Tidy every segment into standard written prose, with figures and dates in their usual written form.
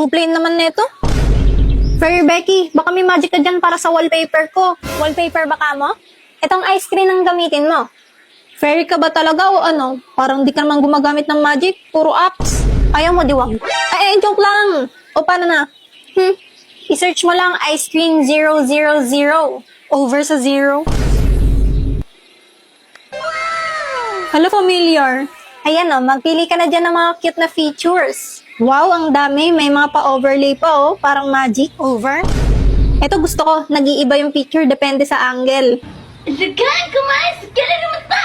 True plain naman nito. Fair Becky, baka may magic ka dyan para sa wallpaper ko. Wallpaper baka mo? Itong ice cream ang gamitin mo. Fairy ka ba talaga o ano? Parang di ka naman gumagamit ng magic. Puro apps. Ayaw mo, diwag. Joke lang. O paano na? I-search mo lang ice cream 000. Over sa 0. Hello, familiar. Ayan o, magpili ka na dyan ng mga cute na features. Wow, ang dami. May mga pa-overlay pa oh. Parang magic. Over. Ito gusto ko. Nag-iiba yung picture. Depende sa angle. Zagan, kumain sa kailan naman ta!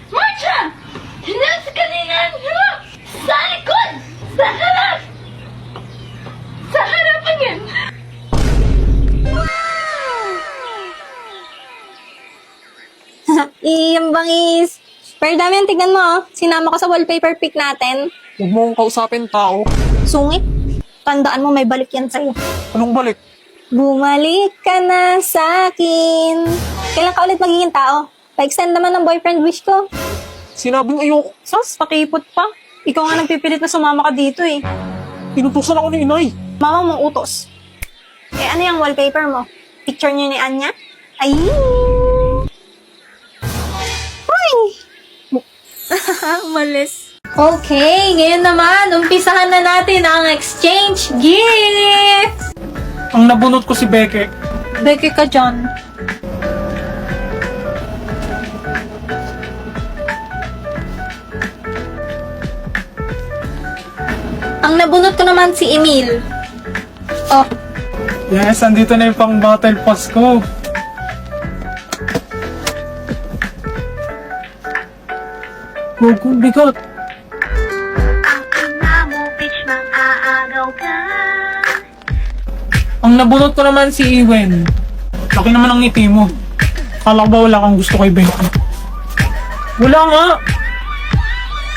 Marcha! Hinang sa kalingan! Sa likod! Sa harap! Sa harapan yan! Iyang bangis. Pero dami ang tignan mo oh. Sinama ko sa wallpaper pic natin. Huwag mo akong kausapin, tao. Sungit. Tandaan mo may balik yan sa'yo. Anong balik? Bumalik ka na sa akin. Kailan ka ulit magiging tao? Pa-extend naman ng boyfriend wish ko. Sinabing ayoko. Sus, pakipot pa. Ikaw nga nagpipilit na sumama ka dito eh. Inutusan ako ni inay. Mama mong utos. Ano yung wallpaper mo? Picture niyo ni Anya? Ay! Uy! Malis. Okay, ngayon naman, umpisahan na natin ang exchange gifts! Ang nabunot ko si Beke. Beke ka dyan. Ang nabunot ko naman si Emil. Oh, Yes, andito na yung pang battle pass ko. Huwag bigat. Ang nabunot ko naman si Ewen. Laki naman ang ngiti mo. Kala ko ba wala kang gusto kay Beke? Wala nga.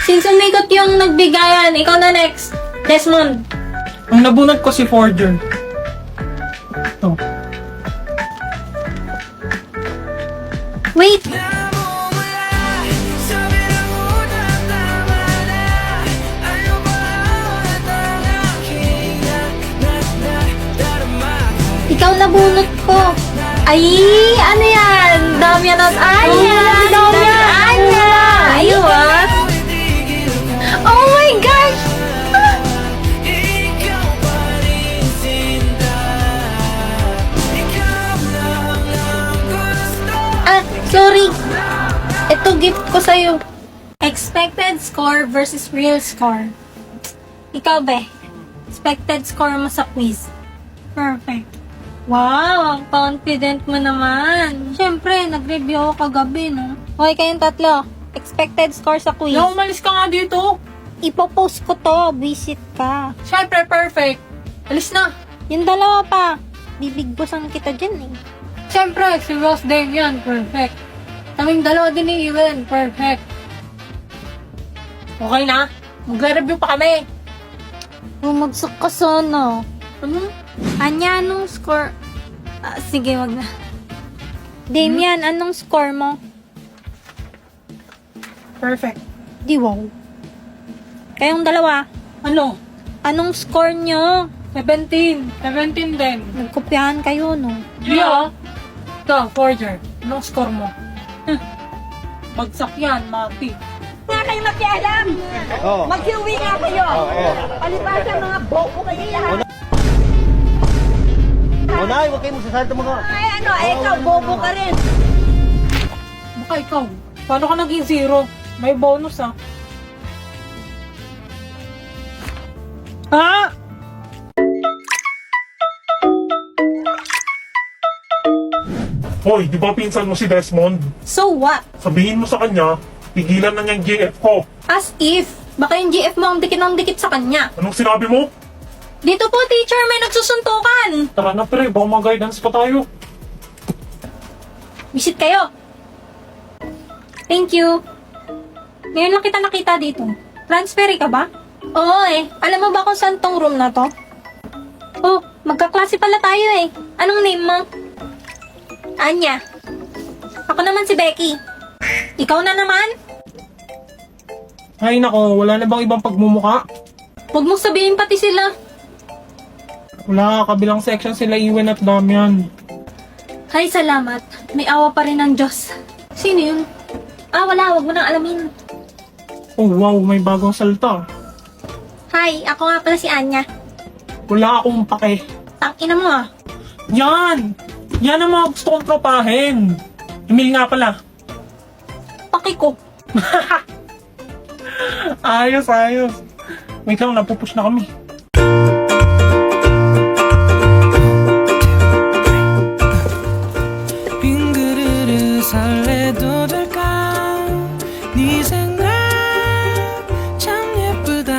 since umikot yung nagbigayan, ikaw na next. Desmond. Ang nabunot ko si Forger. Ito. Wait! Ikaw nabunot ko. Ay, ano yan? Damian at Anya. Damian. Anya. Ayun ah. Oh my gosh. Sorry. Ito gift ko sa'yo. Expected score versus real score. Ikaw ba? Expected score mo sa quiz. Perfect. Wow, ang confident mo naman. Siyempre, nag-review ako kagabi, no? Okay, kayong tatlo. Expected score sa quiz. Yung umalis ka nga dito. Ipopost ko to. Visit ka. Siyempre, perfect. Alis na. Yung dalawa pa. Bibigbosan kita dyan, eh. Siyempre, si Ross Damian, perfect. Kaming dalawa din ni Ewen, perfect. Okay na? Magre-review pa kami. Bumagsak ka sana. Ano? Anya, anong score? Sige, wag na. Damian, anong score mo? Perfect. Di wow. Kayong dalawa, Ano? anong score nyo? 17. 17 din. Nagkopyahan kayo, no? Yeah. Ikaw, Forger. Anong score mo? Bagsak yan, Mati. Nga kayo makialam! Mag-uwi nga kayo! Palibasa mga boko kayo lahat! Unay, huwag kayo magsasalita mga... Ikaw, bobo ka rin! Baka ikaw. Paano ka naging 0? May bonus ah. Ha? Hoy, di ba pinsan mo si Desmond? So what? Sabihin mo sa kanya, tigilan na niyang GF ko. As if, baka yung GF mo ang dikit ng dikit sa kanya. Anong sinabi mo? Dito po, teacher, may nagsusuntukan. Tara na pre, baka mag-guidance pa tayo. Visit kayo. Thank you. Ngayon lang kita nakita dito. Transferry ka ba? Oo eh. Alam mo ba kung saan tong room na to? Oh, magkaklase pala tayo eh. Anong name mo? Anya. Ako naman si Becky. Ikaw na naman? Ay nako, wala na bang ibang pagmumuka? Huwag mong sabihin pati sila. Wala, kabilang section sila Iwen at Damian. Hay, salamat. May awa pa rin ng Diyos. Sino yun? Wala. Wag mo nang alamin. Oh wow, may bagong salta. Hi, ako nga pala si Anya. Wala akong pake. Tangina mo ah. Yan! Yan ang mga gusto kong tropahin. Emil nga pala. Paki ko. Ayos. Wait lang, napupush na kami. 빈 그릇을 설레도 될까 네 생각 참 예쁘다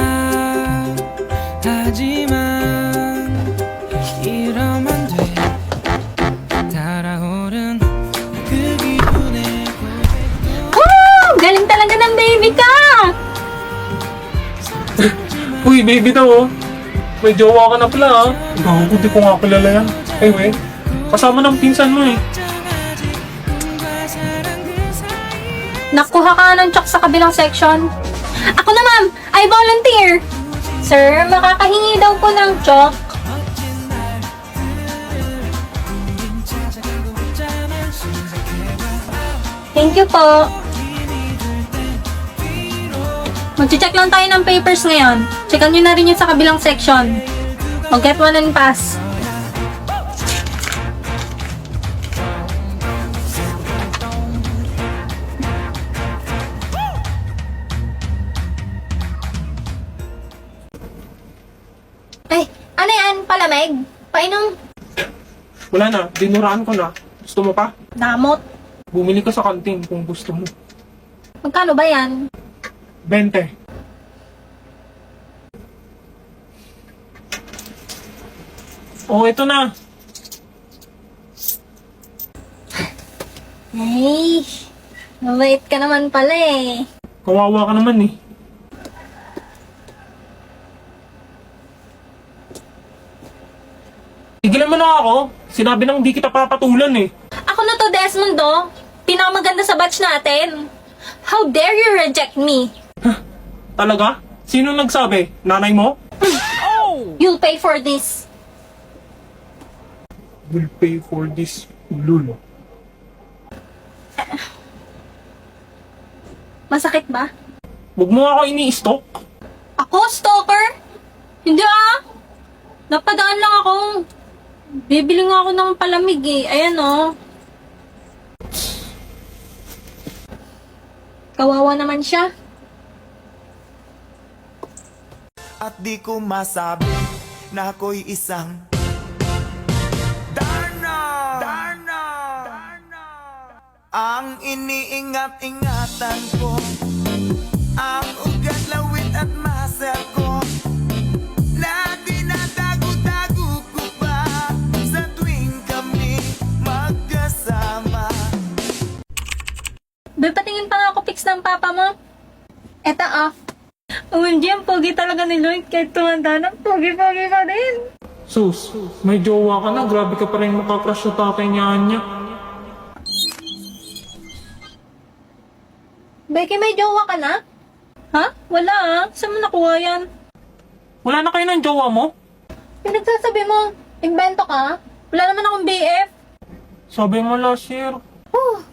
하지만 이러면 돼 달아오른 그 기분에 Galing talaga ng baby ka! Uy, baby daw oh. May jowa ka na pala ah. Gago, di ko nga kilala yan. Anyway, kasama ng pinsan mo eh. Nakuha ka ng chok sa kabilang section. Ako na ma'am, I volunteer. Sir, makakahingi daw po ng chok. Thank you po. Mag-check lang tayo ng papers ngayon. Checkan nyo na rin yun sa kabilang section. I'll get one and pass. Ay, ano yan? Palamig? Painom? Wala na, dinuraan ko na. Gusto mo pa? Damot. Bumili ka sa kantin kung gusto mo. Magkano ba yan? 20. Oh, ito na. Ay, mabait ka naman pala eh. Kawawa ka naman eh. Tigilan mo na ako. Sinabi nang di kita papatulan eh. Ako na to, Desmond, oh. Pinakamaganda sa batch natin. How dare you reject me? Talaga? Sino nagsabi? Nanay mo? You'll pay for this. Will pay for this. Lul. Masakit ba? Huwag mo ako ini-stalk. Ako, stalker? Hindi ah. Napadaan lang ako. Bibili nga ako ng palamig eh. Ayan oh. Kawawa naman siya. At di ko masabi na ako'y isang Darna! Ang iniingat-ingatan ko, ang ugat, lawit at muscle ko, na dinadago-dago ko pa sa tuwing kami magkasama. Be, patingin pa nga ako pics ng papa mo. Eto ah. OMG, ang pogi talaga ni Lloyd. Kahit tumanda na, pogi-pogi pa din. Sus, may jowa ka na. Grabe ka pa rin makakrush sa tatay niya, Anya. Becky, may jowa ka na? Ha? Wala ah. Saan mo nakuha yan? Wala na kayo ng jowa mo? Pinagsasabi mo, invento ka? Wala naman akong BF. Sabi mo last year.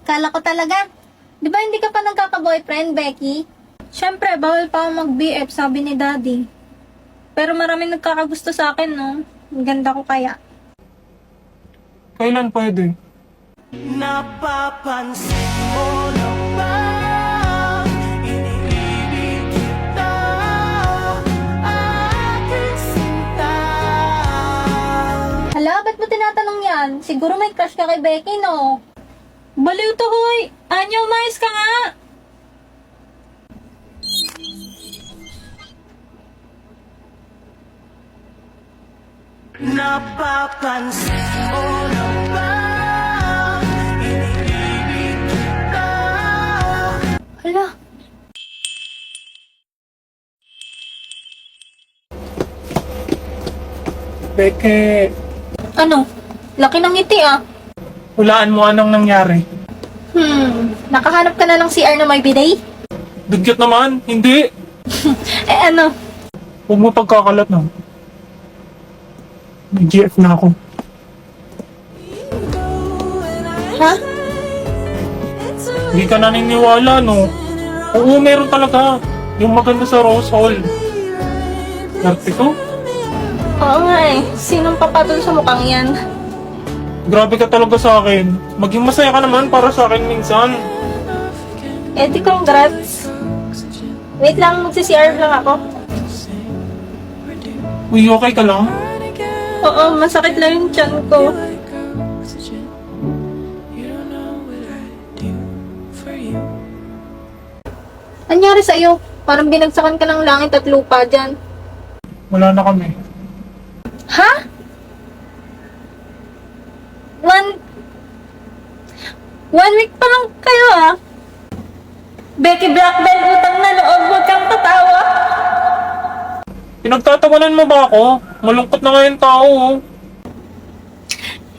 Kala ko talaga. Di ba hindi ka pa nagkaka-boyfriend, Becky? Siyempre, bawal pa ako mag-BF, sabi ni Daddy. Pero maraming nagkakagusto sa akin, no? Ang ganda ko kaya. Kailan pwede? Napapansin mo na ba? Iniibig kita, aking sinta. Hala, ba't mo tinatanong yan? Siguro may crush ka kay Becky, no? Baliw to, hoy! Anya, umayos ka nga! Napapansin mo na ba? Iniibig kita. Hala, Beke, ano? Laki ng ngiti, ah. hulaan mo anong nangyari. Nakahanap ka na ng CR na may bidet? Dugyot naman, hindi. Eh ano? Huwag mo pagkakalat na. May GF na ako. Ha? Hindi ka naniniwala, no? Oo, meron talaga. Yung maganda sa Rose Hall. Swerte ko. Oo nga eh. Sinong papatol sa mukhang yan? Grabe ka talaga sa akin. Maging masaya ka naman para sa akin minsan. Eh di congrats. Wait lang, magsi-CR lang ako. Uy, okay ka lang? Oo, masakit lang yung tiyan ko. Anyari sa'yo? Parang binagsakan ka ng langit at lupa dyan. Wala na kami. Ha? One week pa lang kayo ah. Becky Blackbell, utang na loob, huwag kang tatawa. Pinagtatawanan mo ba ako? Malungkot na nga yung tao, oh.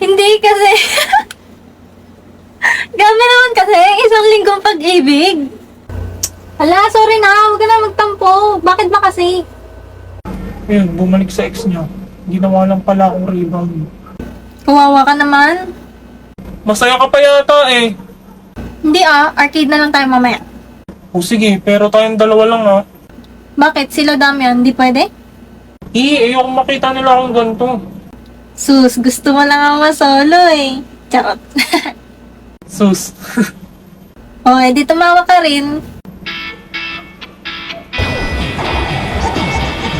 Hindi kasi. Gabi naman kasi, isang linggong pag-ibig. Hala, sorry na, huwag ka na magtampo. Bakit ba kasi? Ayun, bumalik sa ex niya. Ginawa lang pala akong rebound. Kawawa ka naman. Masaya ka pa yata eh. Hindi ah, arcade na lang tayo mamaya. O sige, pero tayong dalawa lang ha. Bakit? Sila Damian, di pwede? Ayoko makita nila akong ganito. Sus, gusto mo lang ako masolo eh. Charot. Sus. O, edi tumawa ka rin.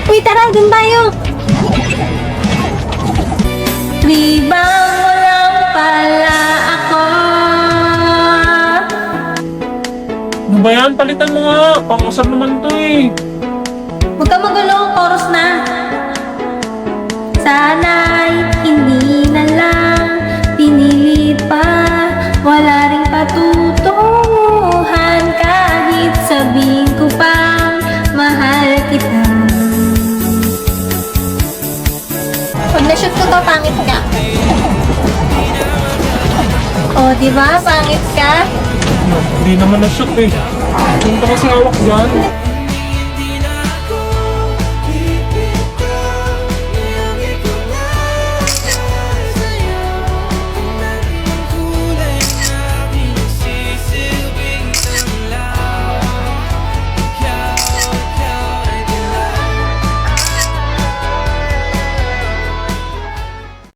Uy, tara, dun tayo. Rebound mo lang pala ako. Ano ba yan? Palitan mo nga. Pangusap naman to eh. Huwag ka magulo, chorus na. Sana'y hindi na lang pinilit pa. Wala ring patutunguhan kahit sabihin ko pang mahal kita. Pag na-shoot ko to, pangit ka. O, diba? Pangit ka? Hindi naman na-shoot eh. Punta kasi hawak dyan.